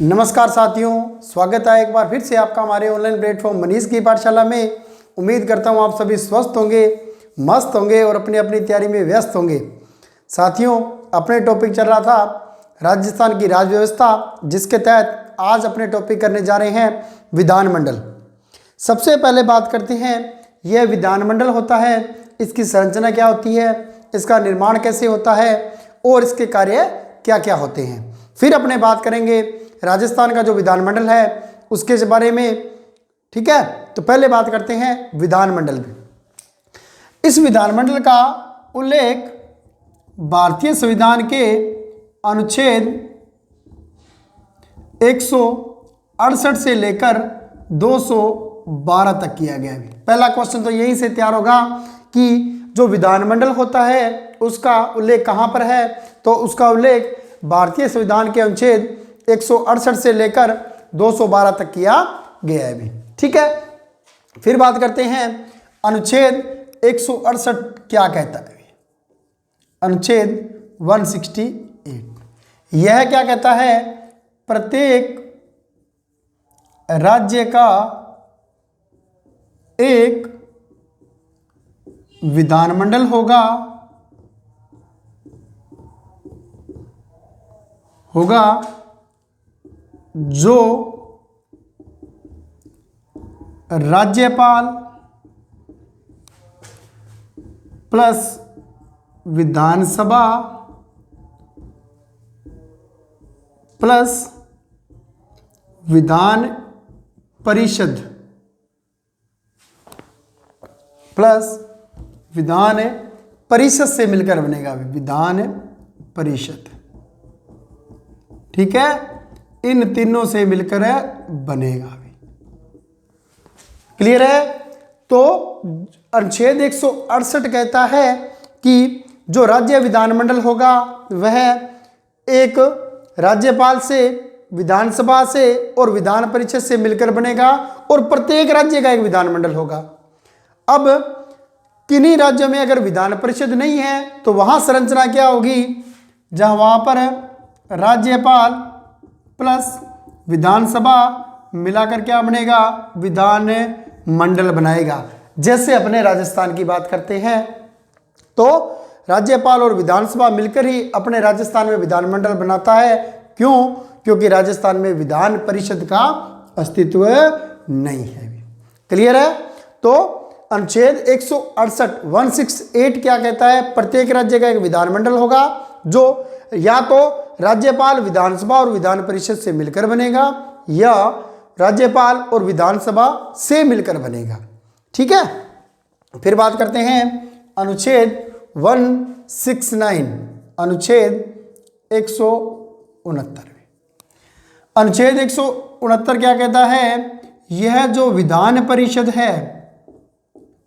नमस्कार साथियों, स्वागत है एक बार फिर से आपका हमारे ऑनलाइन प्लेटफॉर्म मनीष की पाठशाला में। उम्मीद करता हूं आप सभी स्वस्थ होंगे, मस्त होंगे और अपनी अपनी तैयारी में व्यस्त होंगे। साथियों, अपने टॉपिक चल रहा था राजस्थान की राज्य व्यवस्था, जिसके तहत आज अपने टॉपिक करने जा रहे हैं विधानमंडल। सबसे पहले बात करते हैं यह विधानमंडल होता है, इसकी संरचना क्या होती है, इसका निर्माण कैसे होता है और इसके कार्य क्या क्या होते हैं। फिर अपने बात करेंगे राजस्थान का जो विधानमंडल है उसके बारे में। ठीक है, तो पहले बात करते हैं विधानमंडल में। इस विधानमंडल का उल्लेख भारतीय संविधान के अनुच्छेद 168 से लेकर 212 तक किया गया है। पहला क्वेश्चन तो यहीं से तैयार होगा कि जो विधानमंडल होता है उसका उल्लेख कहाँ पर है, तो उसका उल्लेख भारतीय संविधान के अनुच्छेद 168 से लेकर 212 तक किया गया है भी। ठीक है, फिर बात करते हैं अनुच्छेद 168 क्या कहता है। अनुच्छेद 168 यह क्या कहता है, प्रत्येक राज्य का एक विधानमंडल होगा जो राज्यपाल प्लस विधानसभा प्लस विधान परिषद प्लस विधान परिषद से मिलकर बनेगा। विधान परिषद, ठीक है, इन तीनों से मिलकर बनेगा। क्लियर है। तो अनुच्छेद 168 कहता है कि जो राज्य विधानमंडल होगा वह एक राज्यपाल से, विधानसभा से और विधान परिषद से मिलकर बनेगा और प्रत्येक राज्य का एक विधानमंडल होगा। अब किन्हीं राज्यों में अगर विधान परिषद नहीं है तो वहां संरचना क्या होगी, जहां वहां पर राज्यपाल प्लस विधानसभा मिलाकर क्या बनेगा, विधान मंडल बनाएगा। जैसे अपने राजस्थान की बात करते हैं तो राज्यपाल और विधानसभा मिलकर ही अपने राजस्थान में विधानमंडल बनाता है। क्यों? क्योंकि राजस्थान में विधान परिषद का अस्तित्व नहीं है। क्लियर है। तो अनुच्छेद 168 क्या कहता है, प्रत्येक राज्य का एक विधानमंडल होगा जो या तो राज्यपाल, विधानसभा और विधान परिषद से मिलकर बनेगा या राज्यपाल और विधानसभा से मिलकर बनेगा। ठीक है, फिर बात करते हैं अनुच्छेद 169, अनुच्छेद 169। अनुच्छेद 169 क्या कहता है, यह जो विधान परिषद है,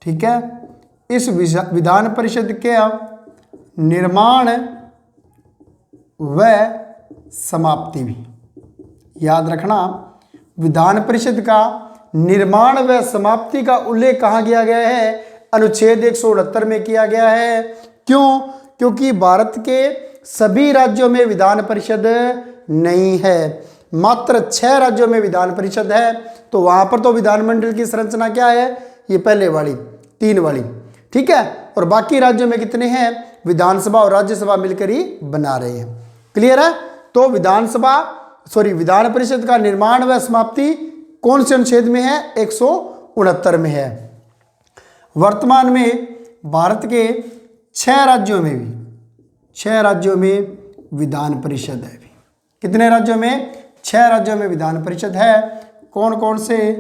ठीक है, इस विधान परिषद के निर्माण व समाप्ति भी, याद रखना, विधान परिषद का निर्माण व समाप्ति का उल्लेख कहाँ किया गया है, अनुच्छेद 169 में किया गया है। क्यों? क्योंकि भारत के सभी राज्यों में विधान परिषद नहीं है, मात्र 6 राज्यों में विधान परिषद है। तो वहां पर तो विधानमंडल की संरचना क्या है, ये पहले वाली 3 वाली, ठीक है, और बाकी राज्यों में कितने हैं, विधानसभा और राज्यसभा मिलकर ही बना रहे हैं। क्लियर है। तो विधान परिषद का निर्माण व समाप्ति कौन से अनुच्छेद में है, 169 में है। वर्तमान में भारत के 6 राज्यों में विधान परिषद है। कितने राज्यों में? 6 राज्यों में विधान परिषद है। कौन कौन से?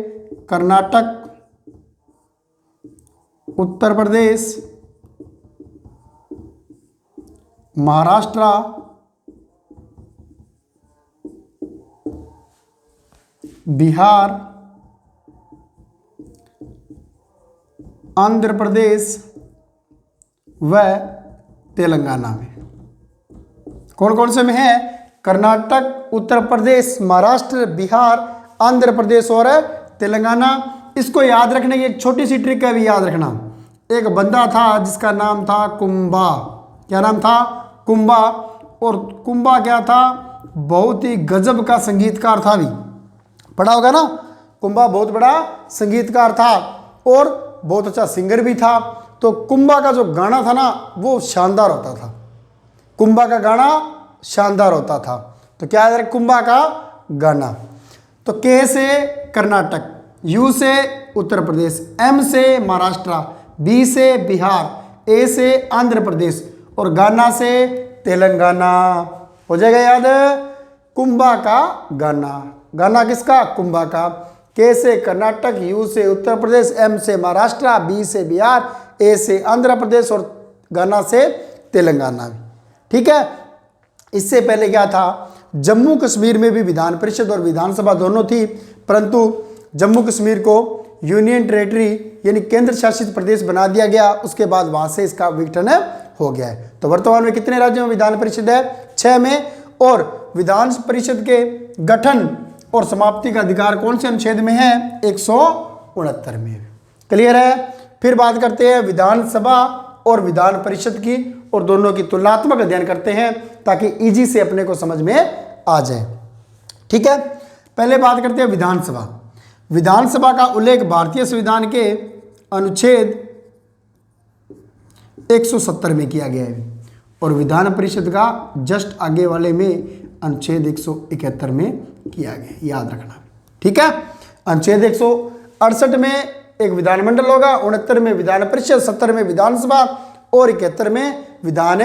कर्नाटक, उत्तर प्रदेश, महाराष्ट्र, बिहार, आंध्र प्रदेश व तेलंगाना में। कौन कौन से में है? कर्नाटक, उत्तर प्रदेश, महाराष्ट्र, बिहार, आंध्र प्रदेश और तेलंगाना। इसको याद रखने की एक छोटी सी ट्रिक है भी, याद रखना। एक बंदा था जिसका नाम था कुंभा। क्या नाम था? कुंभा। और कुंभा क्या था, बहुत ही गजब का संगीतकार था भी, पढ़ा होगा ना। कुंभा बहुत बड़ा संगीतकार था और बहुत अच्छा सिंगर भी था। तो कुंभा का जो गाना था ना वो शानदार होता था, कुंभा का गाना शानदार होता था। तो क्या है कुंभा का गाना। तो के से कर्नाटक, यू से उत्तर प्रदेश, एम से महाराष्ट्र, बी से बिहार, ए से आंध्र प्रदेश और गाना से तेलंगाना। हो जाएगा याद, कुंभा का गाना। गाना किसका? कुंभा का। के से कर्नाटक, यू से उत्तर प्रदेश, एम से महाराष्ट्र, बी से बिहार, ए से आंध्र प्रदेश और गाना से तेलंगाना। ठीक है। इससे पहले क्या था, जम्मू कश्मीर में भी विधान परिषद और विधानसभा दोनों थी, परंतु जम्मू कश्मीर को यूनियन टेरेटरी यानी केंद्र शासित प्रदेश बना दिया गया। उसके बाद वहां से इसका विघटन हो गया है। तो वर्तमान में कितने राज्यों में विधान परिषद है? 6 में। और विधान परिषद के गठन और समाप्ति का अधिकार कौन से अनुच्छेद में है? 169 में। क्लियर है। फिर बात करते हैं विधानसभा और विधान परिषद की और दोनों की तुलनात्मक अध्ययन करते हैं ताकि इजी से अपने को समझ में आ जाए। ठीक है। पहले बात करते हैं विधानसभा। विधानसभा का उल्लेख भारतीय संविधान के अनुच्छेद 170 में किया गया है और विधान परिषद का जस्ट आगे वाले में अनुच्छेद 171 में किया गया है, याद रखना। ठीक है। अनुच्छेद 168 में एक विधानमंडल होगा, 69 में विधान परिषद, 70 में विधानसभा और 71 में विधान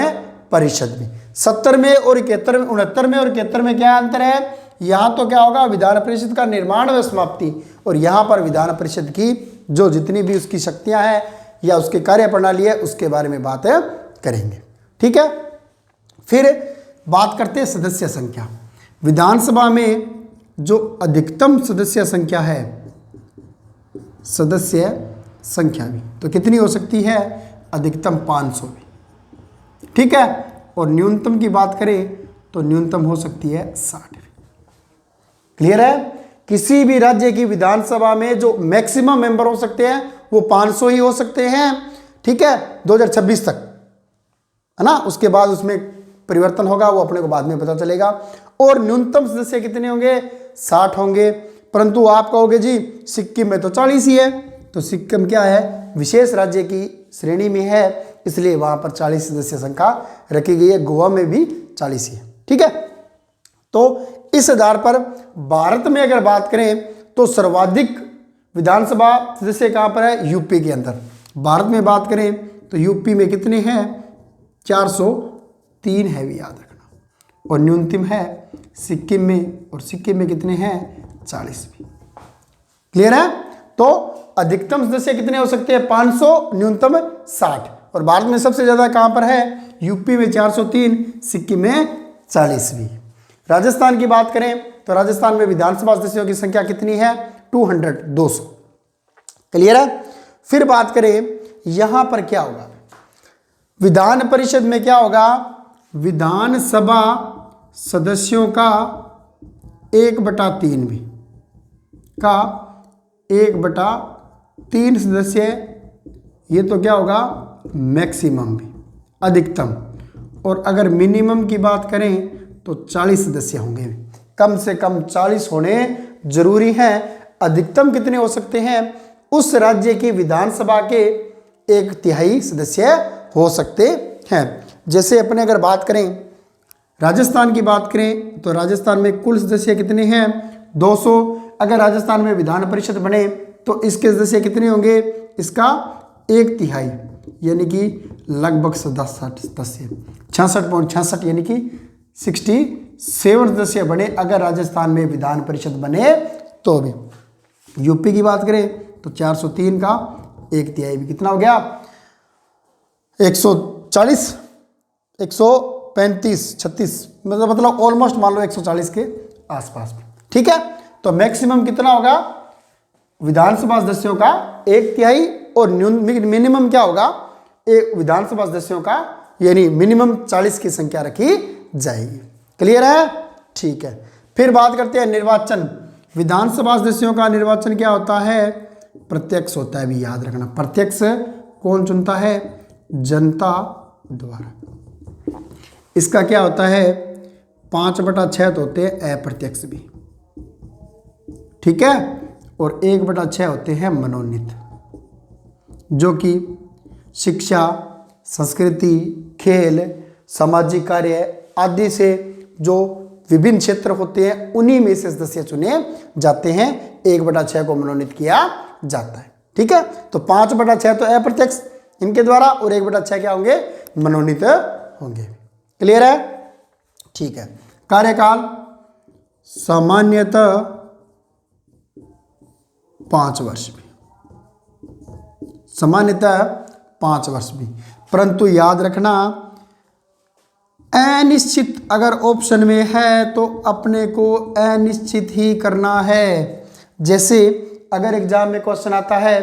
परिषद में। 70 में और 71 में, 69 में और 71 में क्या अंतर है? यहाँ तो क्या होगा, विधान परिषद का निर्माण व समाप्ति, और यहाँ पर विधान परिषद की जो जितनी भी उसकी शक्तियाँ हैं या उसकी कार्य प्रणाली है उसके बारे में बात करेंगे। ठीक है। फिर बात करते हैं सदस्य संख्या। विधानसभा में जो अधिकतम सदस्य संख्या है, सदस्य संख्या भी तो कितनी हो सकती है? अधिकतम 500 भी। ठीक है। और न्यूनतम की बात करें तो न्यूनतम हो सकती है 60 भी। क्लियर है। किसी भी राज्य की विधानसभा में जो मैक्सिमम मेंबर हो सकते हैं वो 500 ही हो सकते हैं। ठीक है। 2026 तक, है ना। उसके बाद उसमें परिवर्तन होगा, वो अपने को बाद में पता चलेगा। और न्यूनतम सदस्य कितने होंगे? 60 होंगे। परंतु आप कहोगे जी सिक्किम में तो 40 ही है, तो सिक्किम क्या है? विशेष राज्य की श्रेणी में है, इसलिए वहां पर 40 सदस्य संख्या रखी गई है। गोवा में भी 40 ही है। ठीक है। तो इस आधार पर भारत में अगर बात करें तो सर्वाधिक विधानसभा सदस्य कहां पर है? यूपी के अंदर। भारत में बात करें तो यूपी में कितने हैं? 403 है भी, याद रखना। और न्यूनतम है सिक्किम में, और सिक्किम में कितने हैं? 40 भी। क्लियर है। तो अधिकतम सदस्य कितने हो सकते हैं? 500, न्यूनतम 60। और भारत में सबसे ज्यादा कहां पर है? यूपी में 403, सिक्किम में 40 भी। राजस्थान की बात करें तो राजस्थान में विधानसभा सदस्यों की संख्या कितनी है? 200। क्लियर है। फिर बात करें यहां पर क्या होगा, विधान परिषद में क्या होगा? विधानसभा सदस्यों का 1/3 भी का 1/3 सदस्य, ये तो क्या होगा? मैक्सिमम भी, अधिकतम। और अगर मिनिमम की बात करें तो 40 सदस्य होंगे। कम से कम 40 होने जरूरी हैं। अधिकतम कितने हो सकते हैं? उस राज्य की विधानसभा के 1/3 सदस्य हो सकते हैं। जैसे अपने अगर बात करें राजस्थान की बात करें तो राजस्थान में कुल सदस्य कितने हैं? 200। अगर राजस्थान में विधान परिषद बने तो इसके सदस्य कितने होंगे? इसका 1/3 यानी कि लगभग 67 66.66 यानी कि 67 सदस्य बने अगर राजस्थान में विधान परिषद बने तो भी। यूपी की बात करें तो 403 का 1/3 भी कितना हो गया? 140, 135, 36, मतलब ऑलमोस्ट मान लो 140 के आसपास। ठीक है। तो मैक्सिमम कितना होगा? विधानसभा सदस्यों का 1/3 और मिनिमम क्या होगा? एक विधानसभा सदस्यों का यानी मिनिमम 40 की संख्या रखी जाएगी। क्लियर है। ठीक है। फिर बात करते हैं निर्वाचन। विधानसभा सदस्यों का निर्वाचन क्या होता है? प्रत्यक्ष होता है भी, याद रखना। प्रत्यक्ष कौन चुनता है? जनता द्वारा। इसका क्या होता है? 5/6 तो होते हैं अप्रत्यक्ष भी, ठीक है, और 1/6 होते हैं मनोनीत, जो कि शिक्षा, संस्कृति, खेल, सामाजिक कार्य आदि से जो विभिन्न क्षेत्र होते हैं उन्हीं में से सदस्य चुने जाते हैं। 1/6 को मनोनीत किया जाता है, ठीक है। तो 5/6 तो अप्रत्यक्ष इनके द्वारा और 1/6 क्या होंगे, मनोनीत होंगे। क्लियर है, ठीक है। कार्यकाल सामान्यतः 5 वर्ष भी, सामान्यतः 5 वर्ष भी, परंतु याद रखना अनिश्चित अगर ऑप्शन में है तो अपने को अनिश्चित ही करना है। जैसे अगर एग्जाम में क्वेश्चन आता है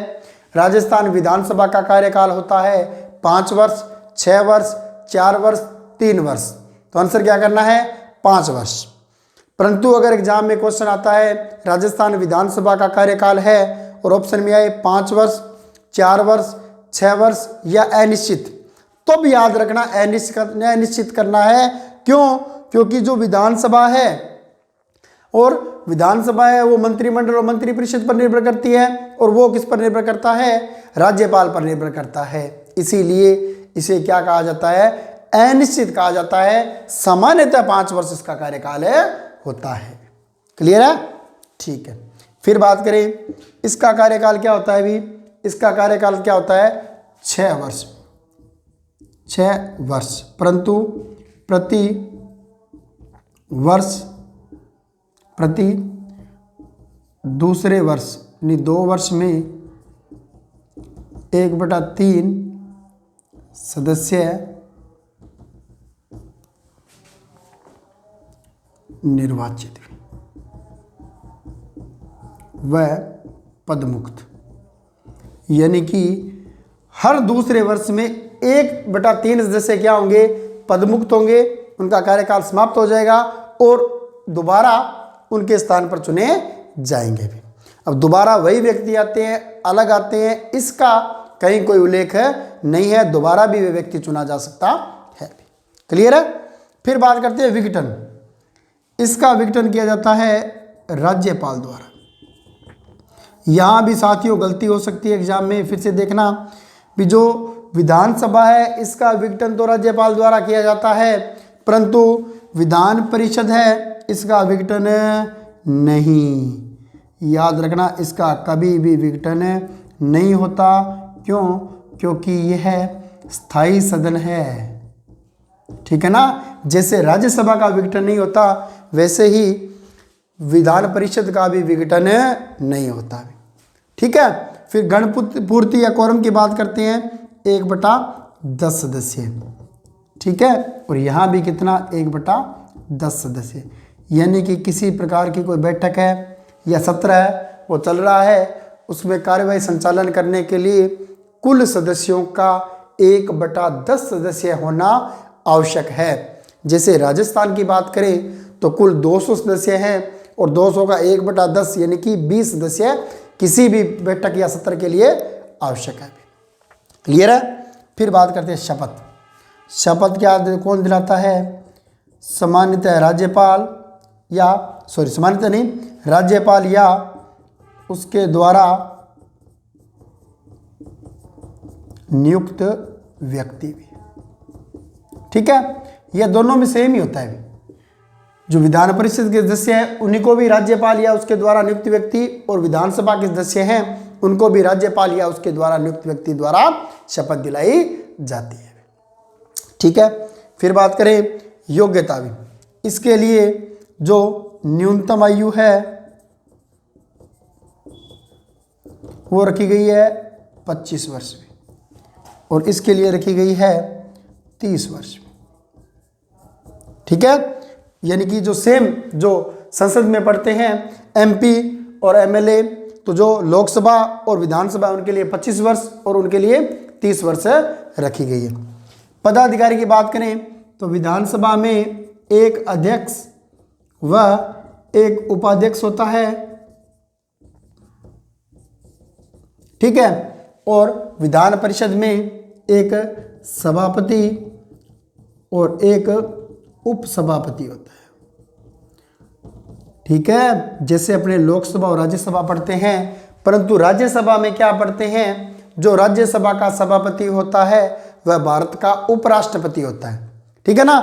राजस्थान विधानसभा का कार्यकाल होता है 5 वर्ष, 6 वर्ष, 4 वर्ष, 3 वर्ष, तो आंसर क्या करना है, 5 वर्ष। परंतु अगर एग्जाम में क्वेश्चन आता है राजस्थान विधानसभा का कार्यकाल है और ऑप्शन में आए 5 वर्ष, 4 वर्ष, 6 वर्ष या अनिश्चित, तो भी याद रखना अनिश्चित करना है। क्यों? क्योंकि जो विधानसभा है और विधानसभा है वो मंत्रिमंडल और मंत्रिपरिषद पर निर्भर करती है, और वो किस पर निर्भर करता है, राज्यपाल पर निर्भर करता है। इसीलिए इसे क्या कहा जाता है, अनिश्चित कहा जाता है। सामान्यतः 5 वर्ष इसका कार्यकाल होता है। क्लियर है, ठीक है। फिर बात करें इसका कार्यकाल क्या होता है भी, इसका कार्यकाल क्या होता है, 6 वर्ष, 6 वर्ष, परंतु प्रति वर्ष, प्रति दूसरे वर्ष यानी 2 वर्ष में 1/3 सदस्य निर्वाचित व पदमुक्त, यानी कि हर दूसरे वर्ष में 1/3 सदस्य क्या होंगे, पदमुक्त होंगे, उनका कार्यकाल समाप्त हो जाएगा और दोबारा उनके स्थान पर चुने जाएंगे भी। अब दोबारा वही व्यक्ति आते हैं, अलग आते हैं, इसका कहीं कोई उल्लेख नहीं है, दोबारा भी वे व्यक्ति चुना जा सकता है। क्लियर है। फिर बात करते हैं विघटन। इसका विघटन किया जाता है राज्यपाल द्वारा। यहाँ भी साथियों गलती हो सकती है एग्जाम में, फिर से देखना भी, जो विधानसभा है इसका विघटन तो राज्यपाल द्वारा किया जाता है, परंतु विधान परिषद है इसका विघटन नहीं। याद रखना इसका कभी भी विघटन नहीं होता। क्यों? क्योंकि यह स्थायी सदन है, ठीक है ना। जैसे राज्यसभा का विघटन नहीं होता वैसे ही विधान परिषद का भी विघटन नहीं होता, ठीक है। फिर गणपूर्ति या कोरम की बात करते हैं, 1/10 सदस्य, ठीक है, और यहाँ भी कितना, 1/10 सदस्य, यानी कि किसी प्रकार की कोई बैठक है या सत्र है वो चल रहा है, उसमें कार्यवाही संचालन करने के लिए कुल सदस्यों का 1/10 सदस्य होना आवश्यक है। जैसे राजस्थान की बात करें तो कुल 200 सदस्य हैं और 200 का 1/10 यानी कि 20 सदस्य किसी भी बैठक या सत्र के लिए आवश्यक है। क्लियर है। फिर बात करते हैं शपथ। शपथ क्या कौन दिलाता है, सामान्यतः राज्यपाल या सामान्यतः नहीं, राज्यपाल या उसके द्वारा नियुक्त व्यक्ति भी, ठीक है। यह दोनों में सेम ही होता है। जो विधान परिषद के सदस्य हैं उन्हीं को भी राज्यपाल या उसके द्वारा नियुक्त व्यक्ति, और विधानसभा के सदस्य हैं उनको भी राज्यपाल या उसके द्वारा नियुक्त व्यक्ति द्वारा शपथ दिलाई जाती है, ठीक है। फिर बात करें योग्यता भी। इसके लिए जो न्यूनतम आयु है वो रखी गई है 25 वर्ष में, और इसके लिए रखी गई है 30 वर्ष में, ठीक है। यानी कि जो सेम जो संसद में पढ़ते हैं एमपी और एमएलए, तो जो लोकसभा और विधानसभा उनके लिए 25 वर्ष और उनके लिए 30 वर्ष रखी गई है। पदाधिकारी की बात करें तो विधानसभा में एक अध्यक्ष व एक उपाध्यक्ष होता है, ठीक है, और विधान परिषद में एक सभापति और एक उपसभापति होता है। ठीक है, जैसे अपने लोकसभा और राज्यसभा पढ़ते हैं, परंतु राज्यसभा में क्या पढ़ते हैं, जो राज्यसभा का सभापति होता है वह भारत का उपराष्ट्रपति होता है, ठीक है ना।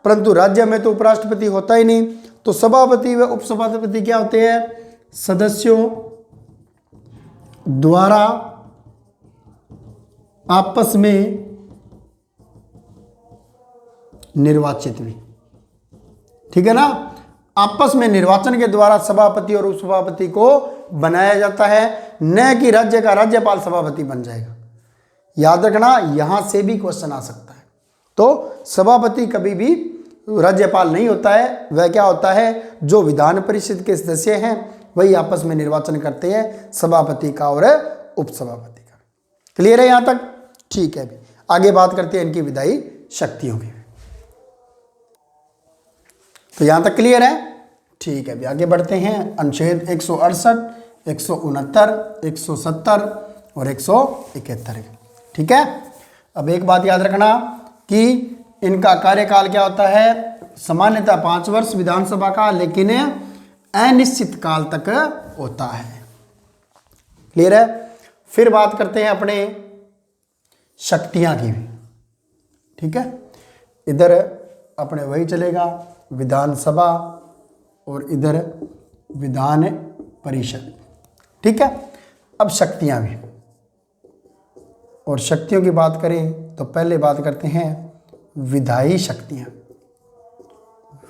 परंतु राज्य में तो उपराष्ट्रपति होता ही नहीं, तो सभापति व उपसभापति क्या होते हैं, सदस्यों द्वारा आपस में निर्वाचित भी, ठीक है ना। आपस में निर्वाचन के द्वारा सभापति और उपसभापति को बनाया जाता है, न कि राज्य का राज्यपाल सभापति बन जाएगा। याद रखना, यहां से भी क्वेश्चन आ सकता है। तो सभापति कभी भी राज्यपाल नहीं होता है, वह क्या होता है, जो विधान परिषद के सदस्य हैं वही आपस में निर्वाचन करते हैं, सभापति का और उपसभापति का। क्लियर है यहां तक? ठीक है, अभी आगे बात करते हैं इनकी विधायी शक्तियों की। तो यहां तक क्लियर है? ठीक है, अभी आगे बढ़ते हैं। अनुच्छेद 168, 169, 170 और 171। ठीक है, अब एक बात याद रखना कि इनका कार्यकाल क्या होता है, सामान्यतः 5 वर्ष विधानसभा का, लेकिन अनिश्चित काल तक होता है। क्लियर है? फिर बात करते हैं अपने शक्तियां की भी। ठीक है, इधर अपने वही चलेगा विधानसभा और इधर विधान परिषद। ठीक है, अब शक्तियां भी, और शक्तियों की बात करें तो पहले बात करते हैं विधायी शक्तियां।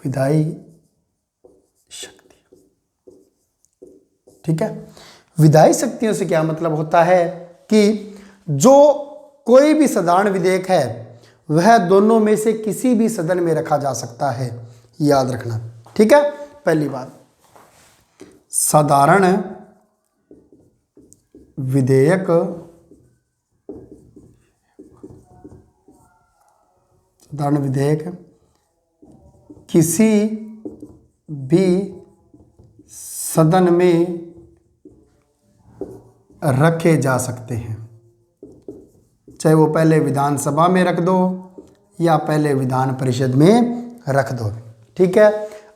विधायी शक्तियां, ठीक है। विधायी शक्तियों से क्या मतलब होता है कि जो कोई भी साधारण विधेयक है वह दोनों में से किसी भी सदन में रखा जा सकता है, याद रखना। ठीक है, पहली बात, साधारण विधेयक किसी भी सदन में रखे जा सकते हैं, चाहे वो पहले विधानसभा में रख दो या पहले विधान परिषद में रख दो। ठीक है,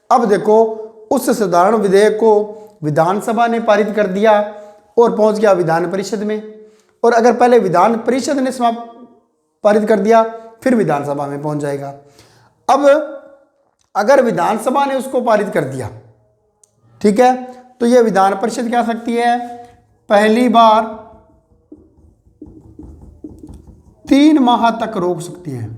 अब देखो उस साधारण विधेयक को विधानसभा ने पारित कर दिया और पहुंच गया विधान परिषद में, और अगर पहले विधान परिषद ने पारित कर दिया फिर विधानसभा में पहुंच जाएगा। अब अगर विधानसभा ने उसको पारित कर दिया, ठीक है, तो यह विधान परिषद क्या सकती है, पहली बार 3 माह तक रोक सकती है,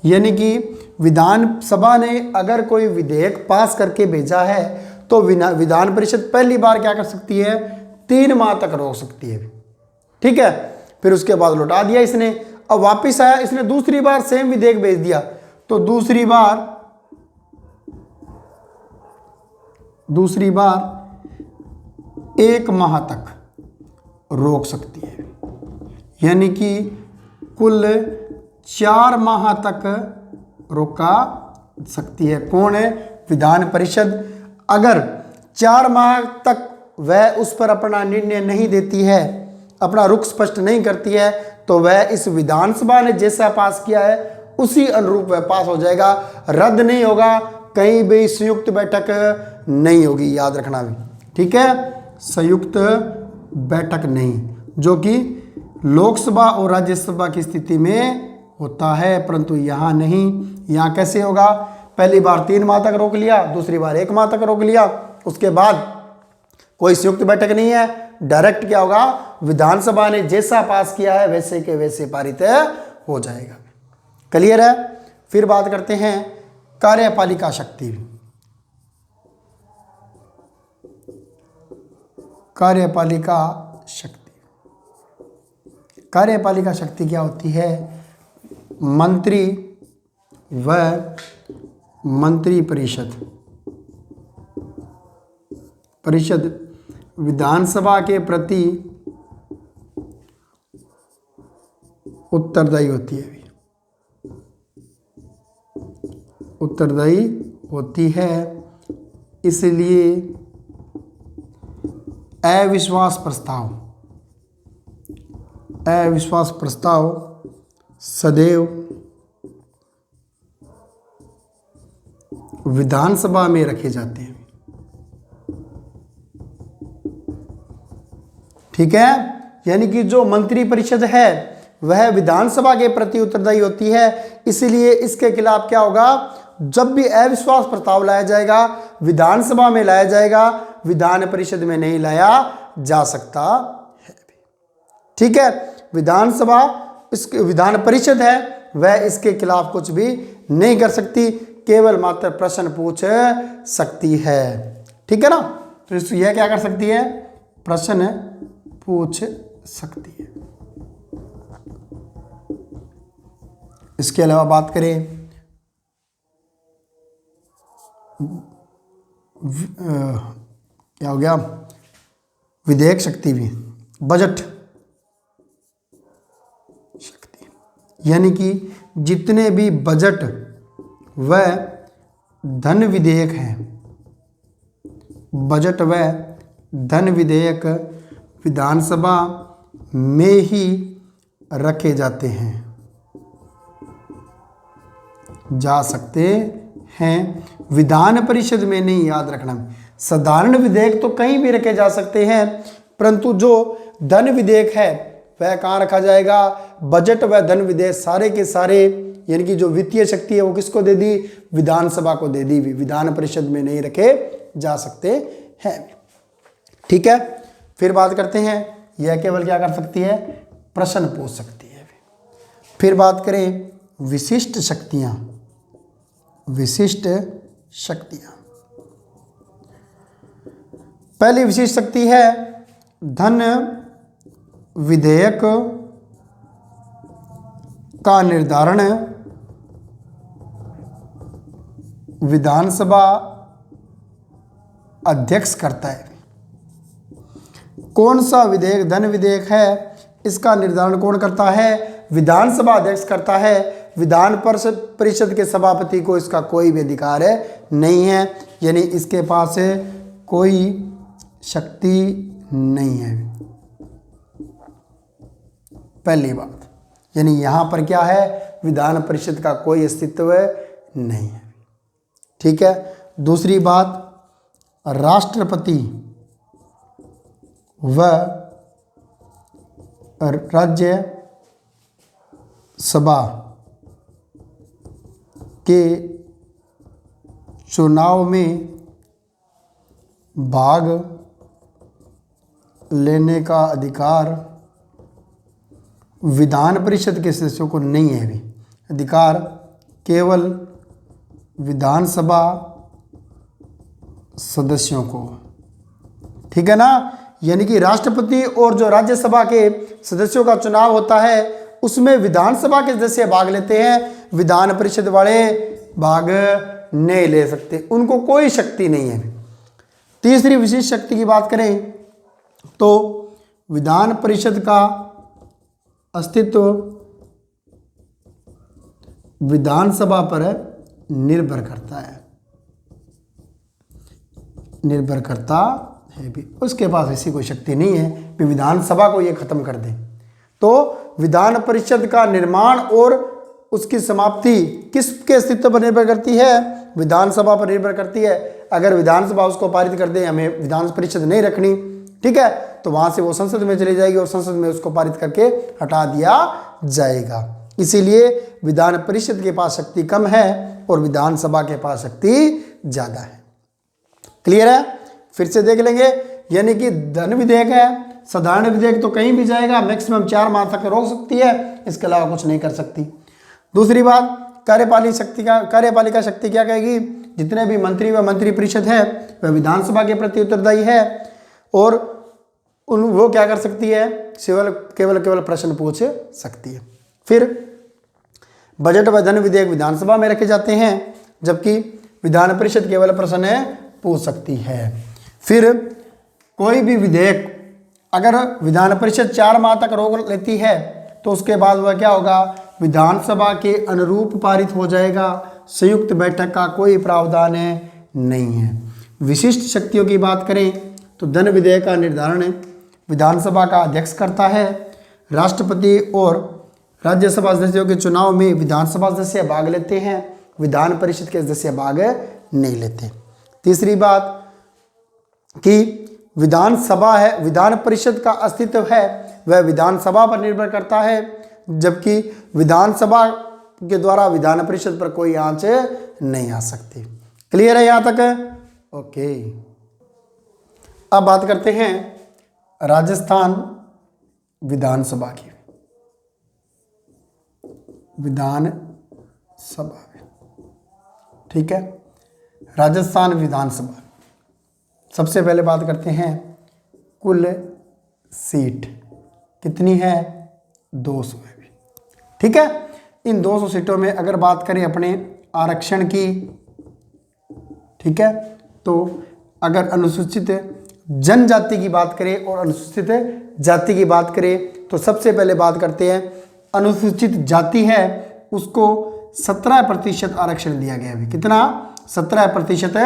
यानी कि विधानसभा ने अगर कोई विधेयक पास करके भेजा है तो विधान परिषद पहली बार क्या कर सकती है, 3 माह तक रोक सकती है। ठीक है, फिर उसके बाद लौटा दिया इसने, अब वापस आया, इसने दूसरी बार सेम विधेयक भेज दिया, तो दूसरी बार 1 माह तक रोक सकती है, यानी कि कुल 4 माह तक रोका सकती है। कौन है, विधान परिषद। अगर 4 माह तक वह उस पर अपना निर्णय नहीं देती है, अपना रुख स्पष्ट नहीं करती है, तो वह इस विधानसभा ने जैसा पास किया है उसी अनुरूप वह पास हो जाएगा, रद्द नहीं होगा, कहीं भी संयुक्त बैठक नहीं होगी, याद रखना भी। ठीक है, संयुक्त बैठक नहीं, जो कि लोकसभा और राज्यसभा की स्थिति में होता है, परंतु यहाँ नहीं। यहाँ कैसे होगा, पहली बार 3 माह तक रोक लिया, दूसरी बार 1 माह तक रोक लिया, उसके बाद कोई संयुक्त बैठक नहीं है, डायरेक्ट क्या होगा, विधानसभा ने जैसा पास किया है वैसे के वैसे पारित हो जाएगा। क्लियर है? फिर बात करते हैं कार्यपालिका शक्ति। कार्यपालिका शक्ति क्या होती है, मंत्री व मंत्री परिषद विधानसभा के प्रति उत्तरदायी होती है, इसलिए अविश्वास प्रस्ताव सदैव विधानसभा में रखे जाते हैं। ठीक है, यानी कि जो मंत्री परिषद है वह विधानसभा के प्रति उत्तरदायी होती है, इसलिए इसके खिलाफ क्या होगा, जब भी अविश्वास प्रस्ताव लाया जाएगा विधानसभा में लाया जाएगा, विधान परिषद में नहीं लाया जा सकता है। ठीक है, विधानसभा इसके विधान परिषद है वह इसके खिलाफ कुछ भी नहीं कर सकती, केवल मात्र प्रश्न पूछ सकती है। ठीक है ना, तो यह क्या कर सकती है, प्रश्न पूछ सकती है। इसके अलावा बात करें क्या हो गया, विधेयक शक्ति भी, बजट शक्ति, यानी कि जितने भी बजट व धन विधेयक हैं, बजट व धन विधेयक विधानसभा में ही रखे जाते हैं, जा सकते हैं, विधान परिषद में नहीं, याद रखना। साधारण विधेयक तो कहीं भी रखे जा सकते हैं, परंतु जो धन विधेयक है वह कहाँ रखा जाएगा, बजट व धन विधेयक सारे के सारे, यानी कि जो वित्तीय शक्ति है वो किसको दे दी, विधानसभा को दे दी, विधान परिषद में नहीं रखे जा सकते हैं। ठीक है, फिर बात करते हैं, यह केवल क्या कर सकती है, प्रश्न पूछ सकती है। फिर बात करें विशिष्ट शक्तियां, विशिष्ट शक्तियां, पहली विशिष्ट शक्ति है धन विधेयक का निर्धारण विधानसभा अध्यक्ष करता है। कौन सा विधेयक धन विधेयक है, इसका निर्धारण कौन करता है, विधानसभा अध्यक्ष करता है। विधान परिषद के सभापति को इसका कोई भी अधिकार नहीं है, यानी इसके पास कोई शक्ति नहीं है। पहली बात, यानी यहां पर क्या है, विधान परिषद का कोई अस्तित्व नहीं है। ठीक है, दूसरी बात, राष्ट्रपति व राज्य सभा के चुनाव में भाग लेने का अधिकार विधान परिषद के सदस्यों को नहीं है। भी अधिकार केवल विधानसभा सदस्यों को। ठीक है ना, यानी कि राष्ट्रपति और जो राज्यसभा के सदस्यों का चुनाव होता है उसमें विधानसभा के सदस्य भाग लेते हैं, विधान परिषद वाले भाग नहीं ले सकते, उनको कोई शक्ति नहीं है। तीसरी विशेष शक्ति की बात करें तो विधान परिषद का अस्तित्व विधानसभा पर निर्भर करता है, निर्भर करता है भी। उसके पास ऐसी कोई शक्ति नहीं है कि विधानसभा को ये खत्म कर दे। तो विधान परिषद का निर्माण और उसकी समाप्ति किसके अस्तित्व पर निर्भर करती है, विधानसभा पर निर्भर करती है। अगर विधानसभा उसको पारित कर दे, हमें विधान परिषद नहीं रखनी, ठीक है, तो वहां से वो संसद में चली जाएगी और संसद में उसको पारित करके हटा दिया जाएगा। इसीलिए विधान परिषद के पास शक्ति कम है और विधानसभा के पास शक्ति ज्यादा है। क्लियर है, फिर से देख लेंगे। यानी कि धन विधेयक है, साधारण विधेयक तो कहीं भी जाएगा, मैक्सिमम 4 माह तक रोक सकती है, इसके अलावा कुछ नहीं कर सकती। दूसरी बात, कार्यपालिका शक्ति क्या कहेगी, जितने भी मंत्री व मंत्री परिषद है वह विधानसभा के प्रति उत्तरदायी है और वो क्या कर सकती है, केवल प्रश्न पूछ सकती है। फिर बजट व धन विधेयक विधानसभा में रखे जाते हैं, जबकि विधान परिषद केवल प्रश्न पूछ सकती है। फिर कोई भी विधेयक अगर विधान परिषद 4 माह तक रोक लेती है तो उसके बाद वह क्या होगा, विधानसभा के अनुरूप पारित हो जाएगा। संयुक्त बैठक का कोई प्रावधान नहीं है। विशिष्ट शक्तियों की बात करें तो धन विधेयक का निर्धारण विधानसभा का अध्यक्ष करता है। राष्ट्रपति और राज्यसभा सदस्यों के चुनाव में विधानसभा सदस्य भाग लेते हैं, विधान परिषद के सदस्य भाग नहीं लेते। तीसरी बात कि विधानसभा है, विधान परिषद का अस्तित्व है वह विधानसभा पर निर्भर करता है, जबकि विधानसभा के द्वारा विधान परिषद पर कोई आंच नहीं आ सकती। क्लियर है यहाँ तक? ओके। अब बात करते हैं राजस्थान विधानसभा की। विधानसभा, ठीक है, राजस्थान विधानसभा। सबसे पहले बात करते हैं कुल सीट कितनी है, 200 है भी, ठीक है। इन 200 सीटों में अगर बात करें अपने आरक्षण की, ठीक है, तो अगर अनुसूचित जनजाति की बात करें और अनुसूचित जाति की बात करें तो सबसे पहले बात करते हैं अनुसूचित जाति है उसको 17% आरक्षण दिया गया है। कितना? 17%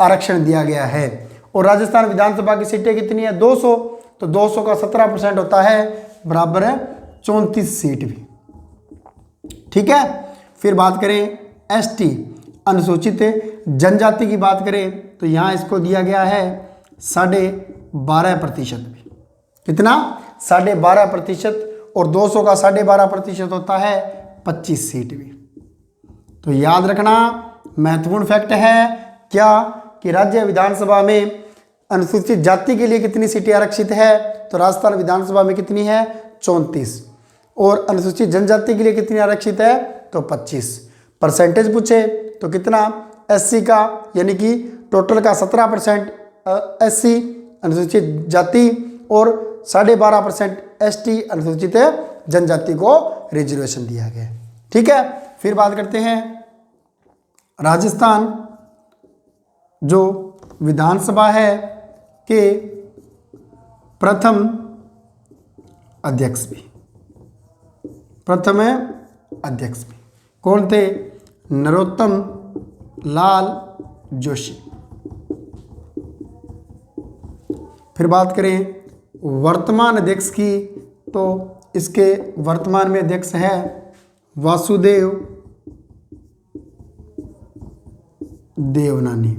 आरक्षण दिया गया है। और राजस्थान विधानसभा की सीटें कितनी है? 200। तो 200 का 17% होता है बराबर है 34 सीट भी, ठीक है। फिर बात करें एसटी अनुसूचित जनजाति की बात करें तो यहाँ इसको दिया गया है 12.5% भी। कितना? 12.5%। और 200 का 12.5% होता है 25 सीट भी। तो याद रखना महत्वपूर्ण फैक्ट है क्या कि राज्य विधानसभा में अनुसूचित जाति के लिए कितनी सीटें आरक्षित है? तो राजस्थान विधानसभा में कितनी है? 34। और अनुसूचित जनजाति के लिए कितनी आरक्षित है? तो 25। परसेंटेज पूछे तो कितना? एससी का यानी कि टोटल का 17% एससी अनुसूचित जाति और 12.5% एसटी अनुसूचित जनजाति को रिजर्वेशन दिया गया, ठीक है। फिर बात करते हैं राजस्थान जो विधानसभा है के प्रथम अध्यक्ष भी, प्रथम अध्यक्ष भी कौन थे? नरोत्तम लाल जोशी। फिर बात करें वर्तमान अध्यक्ष की तो इसके वर्तमान में अध्यक्ष है वासुदेव देवनानी,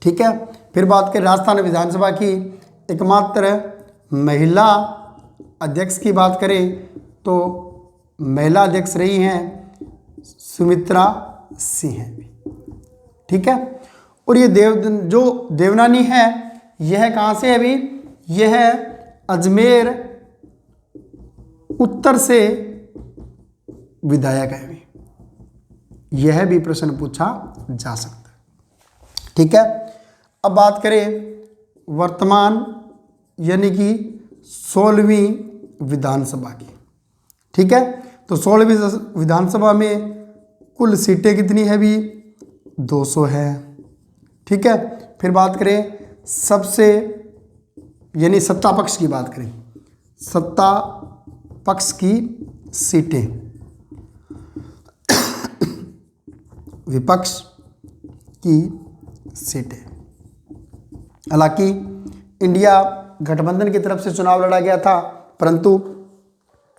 ठीक है। फिर बात करें राजस्थान विधानसभा की एकमात्र महिला अध्यक्ष की बात करें तो महिला अध्यक्ष रही हैं सुमित्रा सिंह, ठीक है। और ये जो देवनानी है यह कहाँ से है अभी? यह अजमेर उत्तर से विधायक है अभी। यह भी प्रश्न पूछा जा सकता है, ठीक है। अब बात करें वर्तमान यानी कि 16वीं विधानसभा की, ठीक है। तो 16वीं विधानसभा में कुल सीटें कितनी है भी? 200 है, ठीक है। फिर बात करें सबसे यानी सत्ता पक्ष की बात करें, सत्ता पक्ष की सीटें, विपक्ष की सीटें। हालांकि इंडिया गठबंधन की तरफ से चुनाव लड़ा गया था, परंतु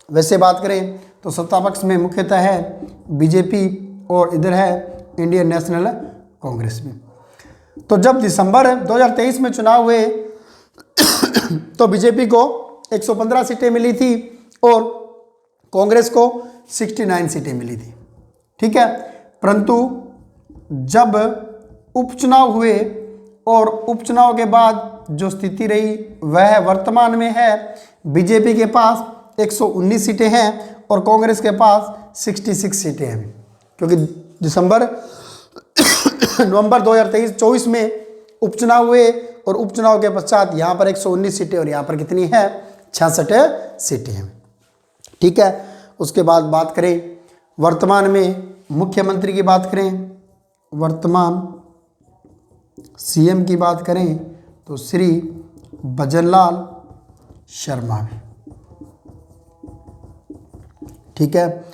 वैसे बात करें तो सत्ता पक्ष में मुख्यतः है बीजेपी और इधर है इंडियन नेशनल कांग्रेस में। तो जब दिसंबर 2023 में चुनाव हुए तो बीजेपी को 115 सीटें मिली थी और कांग्रेस को 69 सीटें मिली थी, ठीक है। परंतु जब उपचुनाव हुए और उपचुनाव के बाद जो स्थिति रही वह वर्तमान में है बीजेपी के पास 119 सीटें हैं और कांग्रेस के पास 66 सीटें हैं, क्योंकि नवंबर 2023-24 में उपचुनाव हुए और उपचुनाव के पश्चात यहाँ पर 119 सीटें और यहाँ पर कितनी है? 66 सीटें हैं, ठीक है। उसके बाद बात करें वर्तमान में मुख्यमंत्री की बात करें, वर्तमान सीएम की बात करें तो श्री भजनलाल शर्मा भी, ठीक है।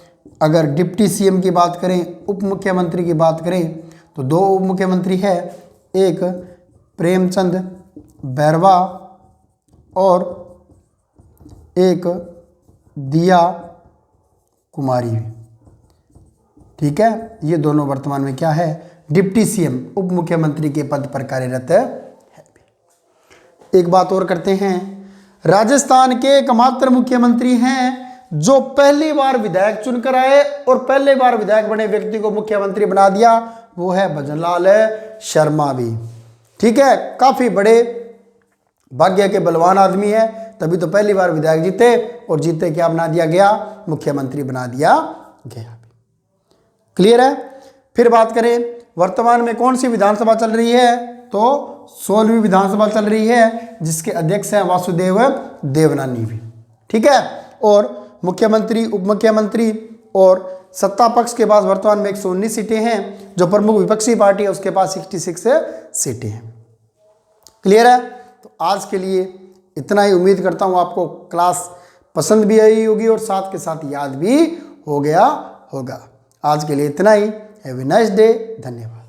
अगर डिप्टी सीएम की बात करें, उप मुख्यमंत्री की बात करें तो 2 उप मुख्यमंत्री है, एक प्रेमचंद बैरवा और एक दिया कुमारी, ठीक है, ये दोनों वर्तमान में क्या है, डिप्टी सीएम उप मुख्यमंत्री के पद पर कार्यरत है। एक बात और करते हैं, राजस्थान के एकमात्र मुख्यमंत्री हैं जो पहली बार विधायक चुनकर आए और पहले बार विधायक बने व्यक्ति को मुख्यमंत्री बना दिया, वो है भजनलाल शर्मा भी। ठीक है, काफी बड़े भाग्य के बलवान आदमी है, तभी तो पहली बार विधायक जीते और जीते क्या बना दिया गया, मुख्यमंत्री बना दिया गया। क्लियर है। फिर बात करें वर्तमान में कौन सी विधानसभा चल रही है, तो 16वीं विधानसभा चल रही है जिसके अध्यक्ष हैं वासुदेव देवनानी भी। ठीक है, और मुख्यमंत्री उप मुख्यमंत्री और सत्ता पक्ष के पास वर्तमान में 119 सीटें हैं, जो प्रमुख विपक्षी पार्टी है उसके पास 66 सीटें हैं। क्लियर है। तो आज के लिए इतना ही। उम्मीद करता हूँ आपको क्लास पसंद भी आई होगी और साथ के साथ याद भी हो गया होगा। आज के लिए इतना ही। Have a nice day. धन्यवाद।